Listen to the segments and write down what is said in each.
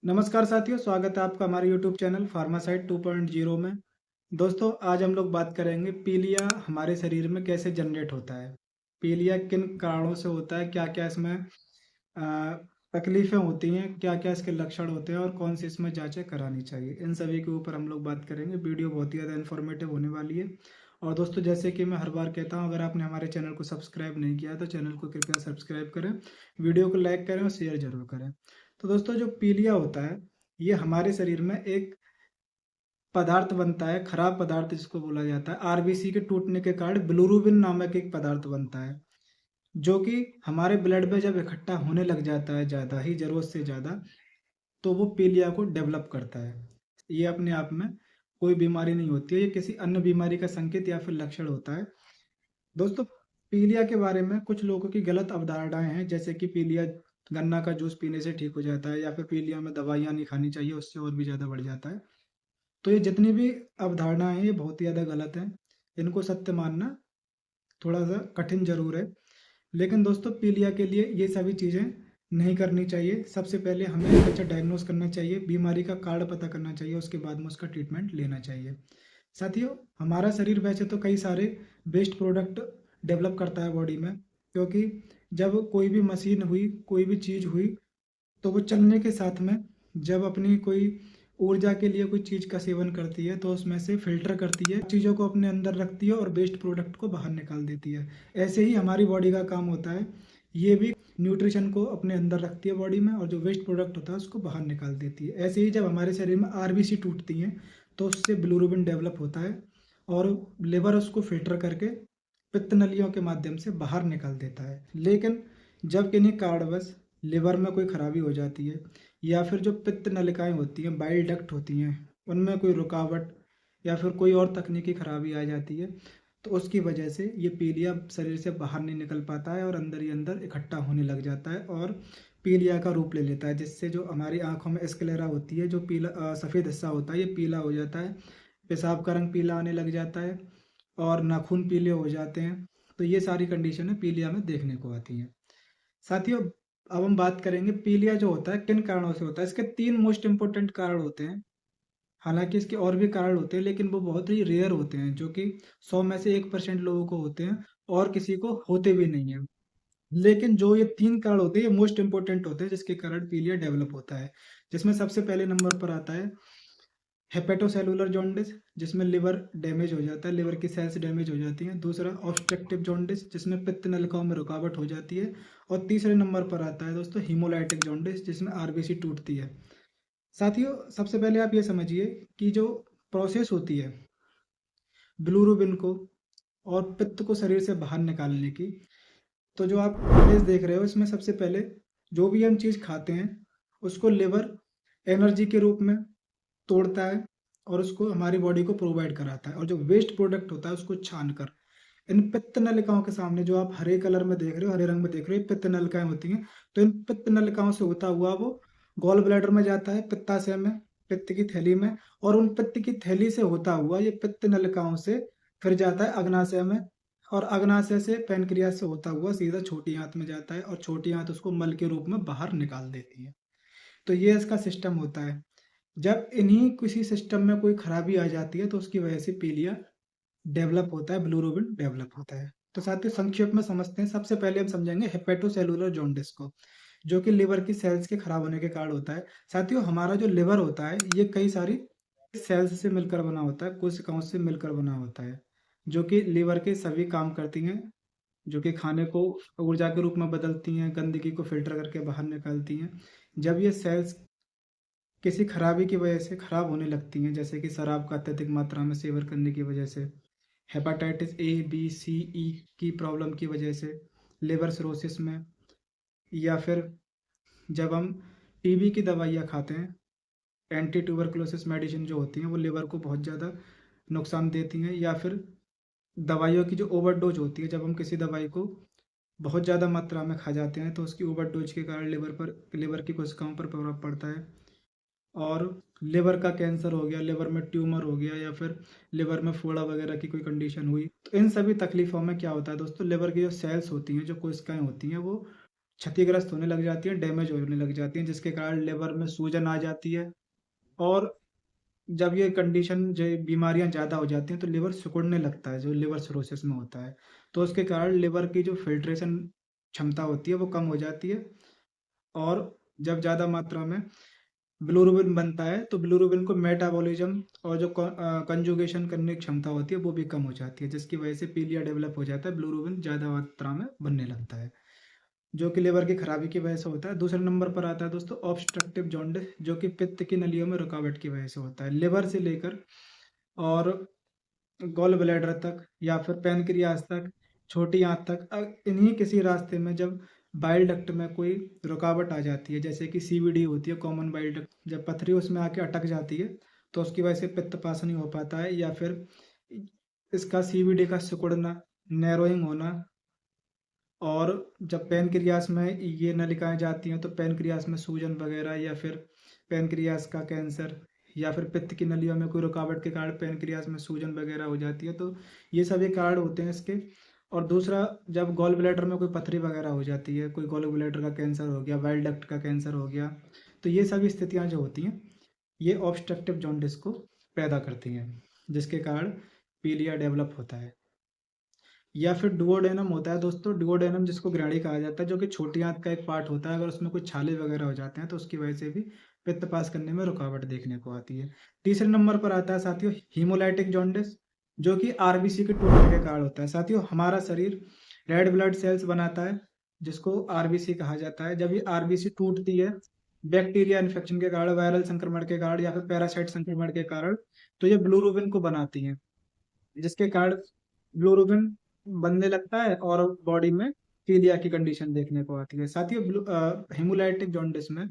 नमस्कार साथियों, स्वागत है आपका हमारे यूट्यूब चैनल फार्मासाइट 2.0 में। दोस्तों, आज हम लोग बात करेंगे पीलिया हमारे शरीर में कैसे जनरेट होता है। पीलिया किन कारणों से होता है, क्या-क्या इसमें तकलीफ़ें होती हैं, क्या-क्या इसके लक्षण होते हैं और कौन सी इसमें जाँचें करानी चाहिए। इन सभी के ऊपर हम लोग बात करेंगे। वीडियो बहुत ही ज़्यादा इन्फॉर्मेटिव होने वाली है। और दोस्तों, जैसे कि मैं हर बार कहता हूँ, अगर आपने हमारे चैनल को सब्सक्राइब नहीं किया है तो चैनल को कृपया सब्सक्राइब करें, वीडियो को लाइक करें और शेयर ज़रूर करें। तो दोस्तों, जो पीलिया होता है, ये हमारे शरीर में एक पदार्थ बनता है, खराब पदार्थ जिसको बोला जाता है। आरबीसी के टूटने के कारण बिलिरुबिन नामक एक पदार्थ बनता है, जो कि हमारे ब्लड में जब इकट्ठा होने लग जाता है ज़्यादा ही, ज़रूरत से ज़्यादा, तो वो पीलिया को डेवलप करता है। ये अपने आप में कोई बीमारी नहीं होती है, ये किसी अन्य बीमारी का संकेत या फिर लक्षण होता है। दोस्तों, पीलिया के बारे में कुछ लोगों की गलत अवधारणाएँ हैं, जैसे कि पीलिया गन्ना का जूस पीने से ठीक हो जाता है या फिर पीलिया में दवाइयाँ नहीं खानी चाहिए, उससे और भी ज़्यादा बढ़ जाता है। तो ये जितनी भी अवधारणाएँ हैं, ये बहुत ही ज़्यादा गलत हैं। इनको सत्य मानना थोड़ा-सा कठिन ज़रूर है। लेकिन दोस्तों, पीलिया के लिए ये सभी चीज़ें नहीं करनी चाहिए। सबसे पहले हमें एक अच्छा डायग्नोज़ करना चाहिए, बीमारी का कारण पता करना चाहिए, उसके बाद में उसका ट्रीटमेंट लेना चाहिए। साथियों, हमारा शरीर वैसे तो कई सारे वेस्ट प्रोडक्ट डेवलप करता है बॉडी में, क्योंकि जब कोई भी मशीन हुई, कोई भी चीज़ हुई, तो वो चलने के साथ में जब अपनी कोई ऊर्जा के लिए कोई चीज़ का सेवन करती है, तो उसमें से फ़िल्टर करती है, चीज़ों को अपने अंदर रखती है और वेस्ट प्रोडक्ट को बाहर निकाल देती है। ऐसे ही हमारी बॉडी का काम होता है। ये भी न्यूट्रिशन को अपने अंदर रखती है बॉडी में और जो वेस्ट प्रोडक्ट होता है उसको बाहर निकाल देती है। ऐसे ही जब हमारे शरीर में आरबीसी टूटती हैं, तो उससे बिलिरुबिन डेवलप होता है और लिवर उसको फ़िल्टर करके पित्त नलियों के माध्यम से बाहर निकाल देता है। लेकिन जब किन्हीं कारणवश लिवर में कोई खराबी हो जाती है या फिर जो पित्त नलिकाएँ होती हैं, बाइल डक्ट होती हैं, उनमें कोई रुकावट या फिर कोई और तकनीकी खराबी आ जाती है, तो उसकी वजह से ये पीलिया शरीर से बाहर नहीं निकल पाता है और अंदर ही अंदर इकट्ठा होने लग जाता है और पीलिया का रूप ले लेता है, जिससे जो हमारी आँखों में स्क्लेरा होती है, जो सफ़ेद हिस्सा होता है, ये पीला हो जाता है, पेशाब का रंग पीला आने लग जाता है और नाखून पीले हो जाते हैं। तो ये सारी कंडीशनें पीलिया में देखने को आती हैं। साथियों, अब हम बात करेंगे पीलिया जो होता है किन कारणों से होता है। इसके 3 मोस्ट इम्पोर्टेंट कारण होते हैं। हालाँकि इसके और भी कारण होते हैं, लेकिन वो बहुत ही रेयर होते हैं, जो कि 100 में से 1% लोगों को होते हैं और किसी को होते भी नहीं हैं। लेकिन जो ये 3 कारण होते हैं, ये मोस्ट इम्पोर्टेंट होते हैं, जिसके कारण पीलिया डेवलप होता है। जिसमें सबसे पहले नंबर पर आता है हेपेटोसेलुलर जॉन्डिस, जिसमें लिवर डैमेज हो जाता है, लिवर की सेल्स डैमेज हो जाती हैं। दूसरा ऑब्स्ट्रक्टिव जॉन्डिस, जिसमें पित्त नलिकाओं में रुकावट हो जाती है। और तीसरे नंबर पर आता है दोस्तों हीमोलाइटिक जॉन्डिस, जिसमें आरबीसी टूटती है। साथियों, सबसे पहले आप ये समझिए कि जो प्रोसेस होती है बिलिरुबिन को और पित्त को शरीर से बाहर निकालने की, तो जो आप इमेज देख रहे हो, इसमें सबसे पहले जो भी हम चीज़ खाते हैं, उसको लिवर एनर्जी के रूप में तोड़ता है और उसको हमारी बॉडी को प्रोवाइड कराता है, और जो वेस्ट प्रोडक्ट होता है उसको छान कर इन पित्त नलिकाओं के सामने, जो आप हरे कलर में देख रहे हो, हरे रंग में देख रहे हो, ये पित्त नलिकाएं होती हैं। तो इन पित्त नलिकाओं से होता हुआ वो गॉल ब्लैडर में जाता है, पित्ताशय में, पित्त की थैली में, और उन पित्त की थैली से होता हुआ ये पित्त नलिकाओं से फिर जाता है अग्नाशय में, और अग्नाशय से पैनक्रियास से होता हुआ सीधा छोटी आंत में जाता है और छोटी आंत उसको मल के रूप में बाहर निकाल देती है। तो ये इसका सिस्टम होता है। जब इन्हीं किसी सिस्टम में कोई खराबी आ जाती है, तो उसकी वजह से पीलिया डेवलप होता है, बिलिरुबिन डेवलप होता है। तो साथियों, संक्षेप में समझते हैं। सबसे पहले हम समझेंगे हेपेटोसेलुलर जॉन्डिस को, जो कि लिवर की सेल्स के खराब होने के कारण होता है। साथियों, हमारा जो लिवर होता है, ये कई सारी सेल्स से मिलकर बना होता है, कोशिकाओं से मिलकर बना होता है, जो कि लिवर के सभी काम करती हैं, जो कि खाने को ऊर्जा के रूप में बदलती हैं, गंदगी को फ़िल्टर करके बाहर निकालती हैं। जब ये सेल्स किसी खराबी की वजह से खराब होने लगती हैं, जैसे कि शराब का अत्यधिक मात्रा में सेवन करने की वजह से, हेपेटाइटिस ए, बी, सी, ई की प्रॉब्लम की वजह से, लिवर सिरोसिस में, या फिर जब हम टीबी की दवाइयाँ खाते हैं, एंटी ट्यूबरकुलोसिस मेडिसिन जो होती हैं, वो लिवर को बहुत ज़्यादा नुकसान देती हैं, या फिर दवाइयों की जो ओवरडोज होती है, जब हम किसी दवाई को बहुत ज़्यादा मात्रा में खा जाते हैं, तो उसकी ओवरडोज के कारण लिवर की कोशिकाओं पर प्रभाव पड़ता है। और लिवर का कैंसर हो गया, लिवर में ट्यूमर हो गया, या फिर लिवर में फोड़ा वगैरह की कोई कंडीशन हुई, तो इन सभी तकलीफ़ों में क्या होता है दोस्तों, लिवर की जो सेल्स होती हैं, जो कोशिकाएं होती हैं, वो क्षतिग्रस्त होने लग जाती हैं, डैमेज होने लग जाती हैं, जिसके कारण लिवर में सूजन आ जाती है। और जब ये कंडीशन जो बीमारियां ज़्यादा हो जाती हैं तो लिवर सिकुड़ने लगता है, जो लिवर सिरोसिस में होता है। तो उसके कारण लिवर की जो फिल्ट्रेशन क्षमता होती है वो कम हो जाती है। और जब ज़्यादा मात्रा में बिलिरुबिन बनता है तो बिलिरुबिन को मेटाबॉलिज्म और जो कंजुगेशन करने की क्षमता होती है वो भी कम हो जाती है, जिसकी वजह से पीलिया डेवलप हो जाता है, बिलिरुबिन ज़्यादा मात्रा में बनने लगता है, जो कि लिवर की खराबी की वजह से होता है। दूसरे नंबर पर आता है दोस्तों ऑब्स्ट्रक्टिव जॉन्डिस, जो कि पित्त की नलियों में रुकावट की वजह से होता है। लिवर से लेकर और गॉल ब्लैडर तक या फिर पैनक्रियाज तक, छोटी आंत तक, इन्हीं किसी रास्ते में जब बाइल डक्ट में कोई रुकावट आ जाती है, जैसे कि सीवीडी होती है, कॉमन बाइल डक्ट, जब पथरी उसमें आके अटक जाती है तो उसकी वजह से पित्त पास नहीं हो पाता है, या फिर इसका सीवीडी का सिकुड़ना, नैरोइंग होना। और जब पैनक्रियास में ये नलिकाएं जाती हैं तो पैनक्रियास में सूजन वगैरह, या फिर पैनक्रियास का कैंसर, या फिर पित्त की नलियों में कोई रुकावट के कारण पैनक्रियास में सूजन वगैरह हो जाती है। तो ये सभी कारण होते हैं इसके। और दूसरा, जब गॉल ब्लैडर में कोई पथरी वगैरह हो जाती है, कोई गॉल ब्लैडर का कैंसर हो गया, बाइल डक्ट का कैंसर हो गया, तो ये सभी स्थितियाँ जो होती हैं ये ऑब्स्ट्रक्टिव जॉन्डिस को पैदा करती हैं, जिसके कारण पीलिया डेवलप होता है। या फिर डुओडेनम होता है दोस्तों, डुओडेनम जिसको ग्रैणी कहा जाता है, जो कि छोटी आंत का एक पार्ट होता है। अगर उसमें कुछ छाले वगैरह हो जाते हैं तो उसकी वजह से भी पित्त पास करने में रुकावट देखने को आती है। तीसरे नंबर पर आता है साथियों हीमोलाइटिक जॉन्डिस, जो कि आरबीसी के टूटने के कारण होता है। साथियों, हमारा शरीर रेड ब्लड सेल्स बनाता है, जिसको आरबीसी कहा जाता है। जब ये आरबीसी टूटती है बैक्टीरिया इन्फेक्शन के कारण, वायरल संक्रमण के कारण, या फिर पैरासाइट संक्रमण के कारण, तो ये बिलिरुबिन को बनाती है, जिसके कारण बिलिरुबिन बनने लगता है और बॉडी में पीलिया की कंडीशन देखने को आती है। साथियों, हेमोलाइटिक जॉन्डिस में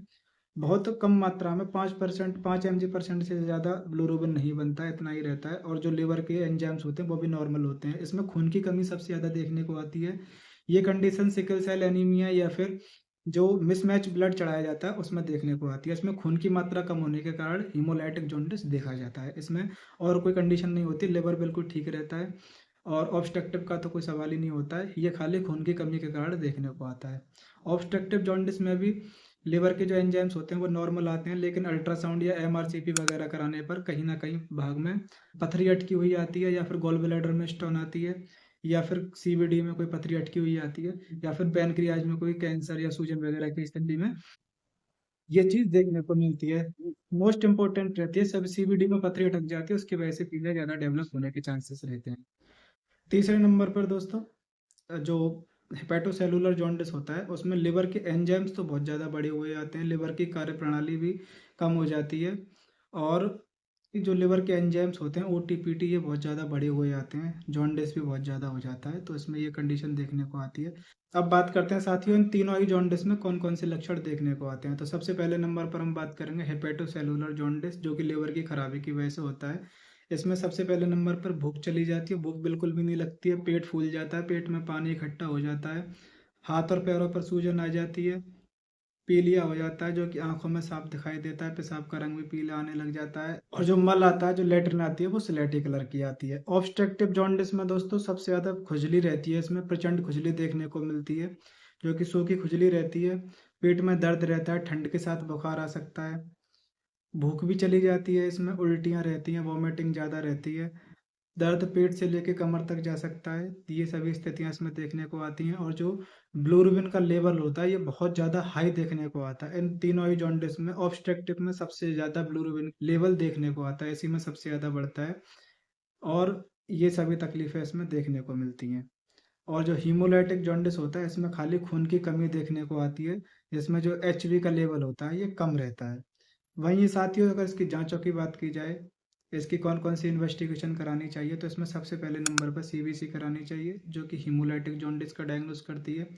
बहुत कम मात्रा में 5%, 5 mg% से ज़्यादा बिलिरुबिन नहीं बनता है, इतना ही रहता है। और जो लिवर के एंजाइम्स होते हैं वो भी नॉर्मल होते हैं। इसमें खून की कमी सबसे ज़्यादा देखने को आती है। ये कंडीशन सिकल सेल एनीमिया या फिर जो मिसमैच ब्लड चढ़ाया जाता है उसमें देखने को आती है। इसमें खून की मात्रा कम होने के कारण हीमोलाइटिक जॉन्डिस देखा जाता है। इसमें और कोई कंडीशन नहीं होती, लिवर बिल्कुल ठीक रहता है, और ऑब्स्ट्रक्टिव का तो कोई सवाल ही नहीं होता है। ये खाली खून की कमी के कारण देखने को आता है। ऑब्स्ट्रक्टिव जॉन्डिस में भी लिवर के जो एंजाइम्स होते हैं वो नॉर्मल आते हैं, लेकिन अल्ट्रासाउंड या एमआरसीपी वगैरह कराने पर कहीं ना कहीं भाग में पथरी अटकी हुई आती है, या फिर गॉल ब्लैडर में स्टोन आती है, या फिर सीवीडी में कोई पथरी अटकी हुई आती है, या फिर पैनक्रियाज में कोई कैंसर या सूजन वगैरह की स्थिति में ये चीज देखने को मिलती है। मोस्ट इंपॉर्टेंट रहती है, सब सीवीडी में पथरी अटक जाती है, उसकी वजह से पीलिया ज़्यादा डेवलप होने के चांसेस रहते हैं। तीसरे नंबर पर दोस्तों जो हेपेटोसेलुलर जॉन्डिस होता है, उसमें लिवर के एंजाइम्स तो बहुत ज़्यादा बढ़े हुए आते हैं, लिवर की कार्यप्रणाली भी कम हो जाती है। और जो लिवर के एंजाइम्स होते हैं ओटीपीटी, ये बहुत ज़्यादा बढ़े हुए आते हैं, जॉन्डिस भी बहुत ज़्यादा हो जाता है, तो इसमें ये कंडीशन देखने को आती है। अब बात करते हैं साथियों इन तीनों ही जॉन्डिस में कौन कौन से लक्षण देखने को आते हैं। तो सबसे पहले नंबर पर हम बात करेंगे हेपेटोसेलुलर जॉन्डिस, जो कि लिवर की खराबी की वजह से होता है। इसमें सबसे पहले नंबर पर भूख चली जाती है, भूख बिल्कुल भी नहीं लगती है, पेट फूल जाता है, पेट में पानी इकट्ठा हो जाता है, हाथ और पैरों पर सूजन आ जाती है, पीलिया हो जाता है, जो कि आंखों में साफ दिखाई देता है, पेशाब का रंग भी पीला आने लग जाता है, और जो मल आता है, जो लेटरिन आती है, वो स्लेटी कलर की आती है। ऑब्स्ट्रक्टिव जॉन्डिस में दोस्तों सबसे ज़्यादा खुजली रहती है, इसमें प्रचंड खुजली देखने को मिलती है, जो कि सूखी खुजली रहती है, पेट में दर्द रहता है, ठंड के साथ बुखार आ सकता है, भूख भी चली जाती है, इसमें उल्टियाँ रहती हैं, वॉमिटिंग ज़्यादा रहती है, दर्द पेट से लेके कमर तक जा सकता है। ये सभी स्थितियाँ इसमें देखने को आती हैं। और जो बिलिरुबिन का लेवल होता है ये बहुत ज़्यादा हाई देखने को आता है। इन तीनों ही जॉन्डिस में ऑब्स्ट्रक्टिव में सबसे ज़्यादा बिलिरुबिन लेवल देखने को आता है, इसी में सबसे ज़्यादा बढ़ता है, और ये सभी तकलीफ़ें इसमें देखने को मिलती हैं। और जो हीमोलाइटिक जॉन्डिस होता है इसमें खाली खून की कमी देखने को आती है, जिसमें जो एचबी का लेवल होता है ये कम रहता है। वहीं साथियों, अगर इसकी जांचों की बात की जाए, इसकी कौन कौन सी इन्वेस्टिगेशन करानी चाहिए, तो इसमें सबसे पहले नंबर पर सीबीसी करानी चाहिए, जो कि हीमोलाइटिक जॉन्डिस का डायग्नोस करती है।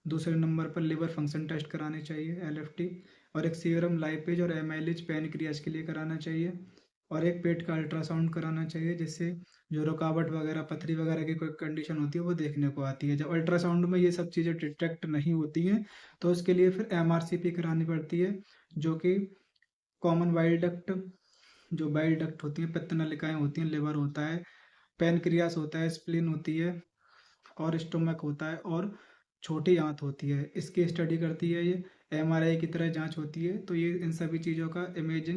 दूसरे नंबर पर लिवर फंक्शन टेस्ट करानी चाहिए, एलएफटी, और एक सीरम लाइपेज और एमाइलेज पैनक्रियाज के लिए कराना चाहिए, और एक पेट का अल्ट्रासाउंड कराना चाहिए, जिससे जो रुकावट वगैरह, पथरी वगैरह की कोई कंडीशन होती है वो देखने को आती है। जब अल्ट्रासाउंड में ये सब चीज़ें डिटेक्ट नहीं होती हैं तो उसके लिए फिर एमआरसीपी करानी पड़ती है, जो कि कॉमन बाइल डक्ट, जो बाइल डक्ट होती है, पित्त नलिकाएं होती हैं, लिवर होता है, पैनक्रियास होता है, स्प्लीन होती है, और स्टोमक होता है, और छोटी आंत होती है, इसकी स्टडी करती है ये। एमआरआई की तरह जांच होती है, तो ये इन सभी चीज़ों का इमेज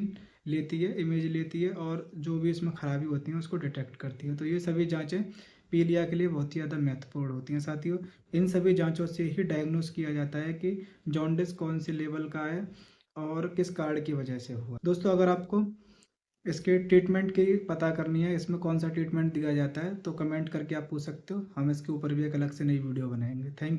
लेती है और जो भी इसमें खराबी होती है उसको डिटेक्ट करती है। तो ये सभी जांचें पीलिया के लिए बहुत ही ज़्यादा महत्वपूर्ण होती हैं साथियों। इन सभी जांचों से ही डायग्नोस किया जाता है कि जॉन्डिस कौन से लेवल का है और किस कारण की वजह से हुआ। दोस्तों, अगर आपको इसके ट्रीटमेंट की पता करनी है, इसमें कौन सा ट्रीटमेंट दिया जाता है, तो कमेंट करके आप पूछ सकते हो। हम इसके ऊपर भी एक अलग से नई वीडियो बनाएंगे। Thank you.